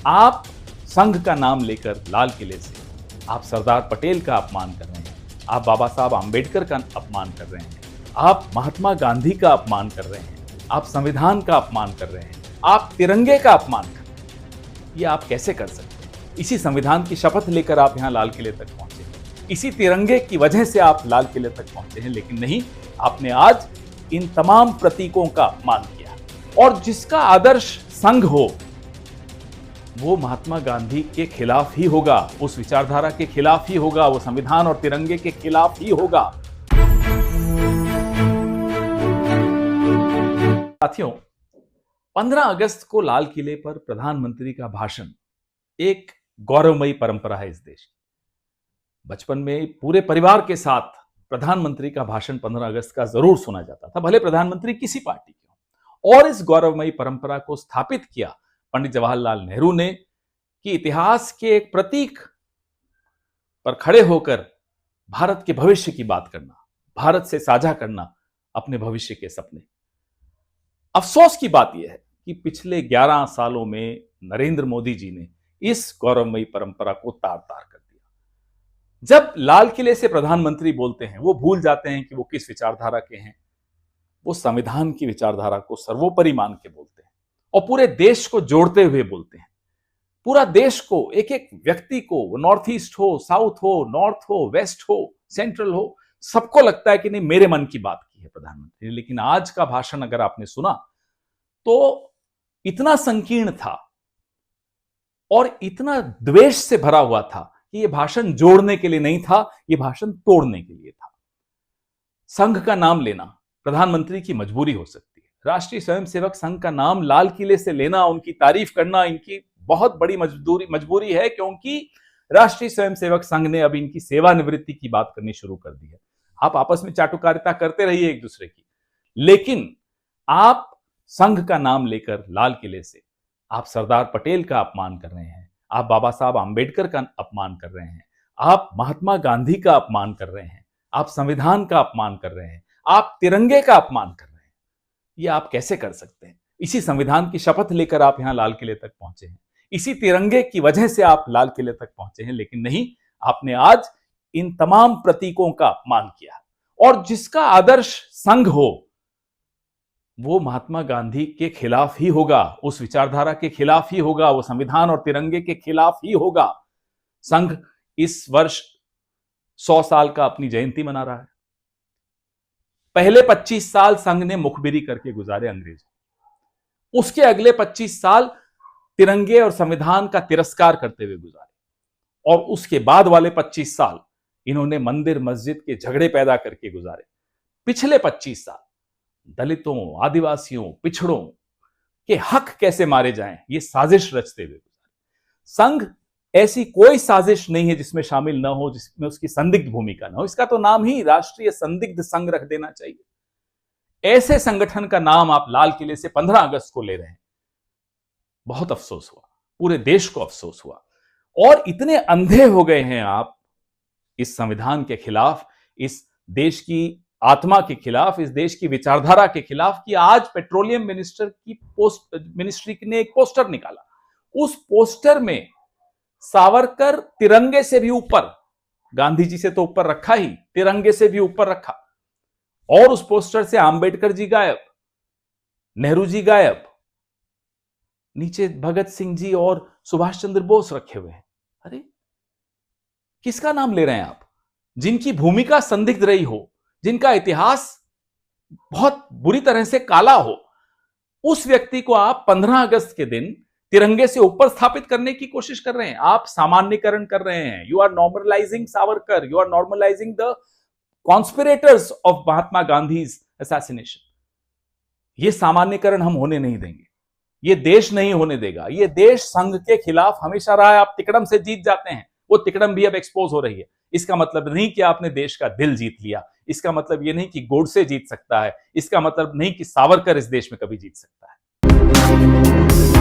आप संघ का नाम लेकर लाल किले से आप सरदार पटेल का अपमान कर रहे हैं, आप बाबा साहब आम्बेडकर का अपमान कर रहे हैं, आप महात्मा गांधी का अपमान कर रहे हैं, आप संविधान का अपमान कर रहे हैं, आप तिरंगे का अपमान कर रहे हैं। ये आप कैसे कर सकते हैं? इसी संविधान की शपथ लेकर आप यहां लाल किले तक पहुंचे हैं, इसी तिरंगे की वजह से आप लाल किले तक पहुंचे हैं, लेकिन नहीं, आपने आज इन तमाम प्रतीकों का अपमान किया। और जिसका आदर्श संघ हो वो महात्मा गांधी के खिलाफ ही होगा, उस विचारधारा के खिलाफ ही होगा, वो संविधान और तिरंगे के खिलाफ ही होगा। साथियों, 15 अगस्त को लाल किले पर प्रधानमंत्री का भाषण एक गौरवमयी परंपरा है इस देश की। बचपन में पूरे परिवार के साथ प्रधानमंत्री का भाषण 15 अगस्त का जरूर सुना जाता था, भले प्रधानमंत्री किसी पार्टी के हो। और इस गौरवमयी परंपरा को स्थापित किया पंडित जवाहरलाल नेहरू ने कि इतिहास के एक प्रतीक पर खड़े होकर भारत के भविष्य की बात करना, भारत से साझा करना अपने भविष्य के सपने। अफसोस की बात यह है कि पिछले 11 सालों में नरेंद्र मोदी जी ने इस गौरवमयी परंपरा को तार तार कर दिया। जब लाल किले से प्रधानमंत्री बोलते हैं, वो भूल जाते हैं कि वो किस विचारधारा के हैं। वो संविधान की विचारधारा को सर्वोपरि मान के बोलते हैं और पूरे देश को जोड़ते हुए बोलते हैं। पूरा देश को, एक एक व्यक्ति को, नॉर्थ ईस्ट हो, साउथ हो, नॉर्थ हो, वेस्ट हो, सेंट्रल हो, सबको लगता है कि नहीं, मेरे मन की बात की है प्रधानमंत्री ने। लेकिन आज का भाषण अगर आपने सुना तो इतना संकीर्ण था और इतना द्वेष से भरा हुआ था कि यह भाषण जोड़ने के लिए नहीं था, यह भाषण तोड़ने के लिए था। संघ का नाम लेना प्रधानमंत्री की मजबूरी हो सकती है। राष्ट्रीय स्वयंसेवक संघ का नाम लाल किले से लेना, उनकी तारीफ करना इनकी बहुत बड़ी मजबूरी है, क्योंकि राष्ट्रीय स्वयंसेवक संघ ने अब इनकी सेवानिवृत्ति की बात करनी शुरू कर दी है। आप आपस में चाटुकारिता करते रहिए एक दूसरे की, लेकिन आप संघ का नाम लेकर लाल किले से आप सरदार पटेल का अपमान कर रहे हैं, आप बाबा साहब आम्बेडकर का अपमान कर रहे हैं, आप महात्मा गांधी का अपमान कर रहे हैं, आप संविधान का अपमान कर रहे हैं, आप तिरंगे का अपमान कर रहे हैं। ये आप कैसे कर सकते हैं? इसी संविधान की शपथ लेकर आप यहां लाल किले तक पहुंचे हैं, इसी तिरंगे की वजह से आप लाल किले तक पहुंचे हैं, लेकिन नहीं, आपने आज इन तमाम प्रतीकों का अपमान किया। और जिसका आदर्श संघ हो वो महात्मा गांधी के खिलाफ ही होगा, उस विचारधारा के खिलाफ ही होगा, वो संविधान और तिरंगे के खिलाफ ही होगा। संघ इस वर्ष 100 साल का अपनी जयंती मना रहा है। पहले 25 साल संघ ने मुखबिरी करके गुजारे अंग्रेजों, उसके अगले 25 साल तिरंगे और संविधान का तिरस्कार करते हुए गुजारे, और उसके बाद वाले 25 साल इन्होंने मंदिर मस्जिद के झगड़े पैदा करके गुजारे। पिछले 25 साल दलितों, आदिवासियों, पिछड़ों के हक कैसे मारे जाएं, ये साजिश रचते हुए गुजारे। संघ ऐसी कोई साजिश नहीं है जिसमें शामिल ना हो, जिसमें उसकी संदिग्ध भूमिका ना हो। इसका तो नाम ही राष्ट्रीय संदिग्ध संघ रख देना चाहिए। ऐसे संगठन का नाम आप लाल किले से 15 अगस्त को ले रहे हैं। बहुत अफसोस हुआ, पूरे देश को अफसोस हुआ। और इतने अंधे हो गए हैं आप इस संविधान के खिलाफ, इस देश की आत्मा के खिलाफ, इस देश की विचारधारा के खिलाफ, कि आज पेट्रोलियम मिनिस्ट्री ने एक पोस्टर निकाला। उस पोस्टर में सावरकर तिरंगे से भी ऊपर, गांधी जी से तो ऊपर रखा ही, तिरंगे से भी ऊपर रखा, और उस पोस्टर से आंबेडकर जी गायब, नेहरू जी गायब, नीचे भगत सिंह जी और सुभाष चंद्र बोस रखे हुए हैं। अरे किसका नाम ले रहे हैं आप? जिनकी भूमिका संदिग्ध रही हो, जिनका इतिहास बहुत बुरी तरह से काला हो, उस व्यक्ति को आप 15 अगस्त के दिन तिरंगे से ऊपर स्थापित करने की कोशिश कर रहे हैं। आप सामान्यकरण कर रहे हैं। You are normalising Savarkar, you are normalising the conspirators of Mahatma Gandhi's assassination. यह सामान्यकरण हम होने नहीं देंगे, ये देश नहीं होने देगा। ये देश संघ के खिलाफ हमेशा रहा है। आप तिकड़म से जीत जाते हैं, वो तिकड़म भी अब एक्सपोज हो रही है। इसका मतलब नहीं कि आपने देश का दिल जीत लिया, इसका मतलब यह नहीं कि गोडसे जीत सकता है, इसका मतलब नहीं कि सावरकर इस देश में कभी जीत सकता है।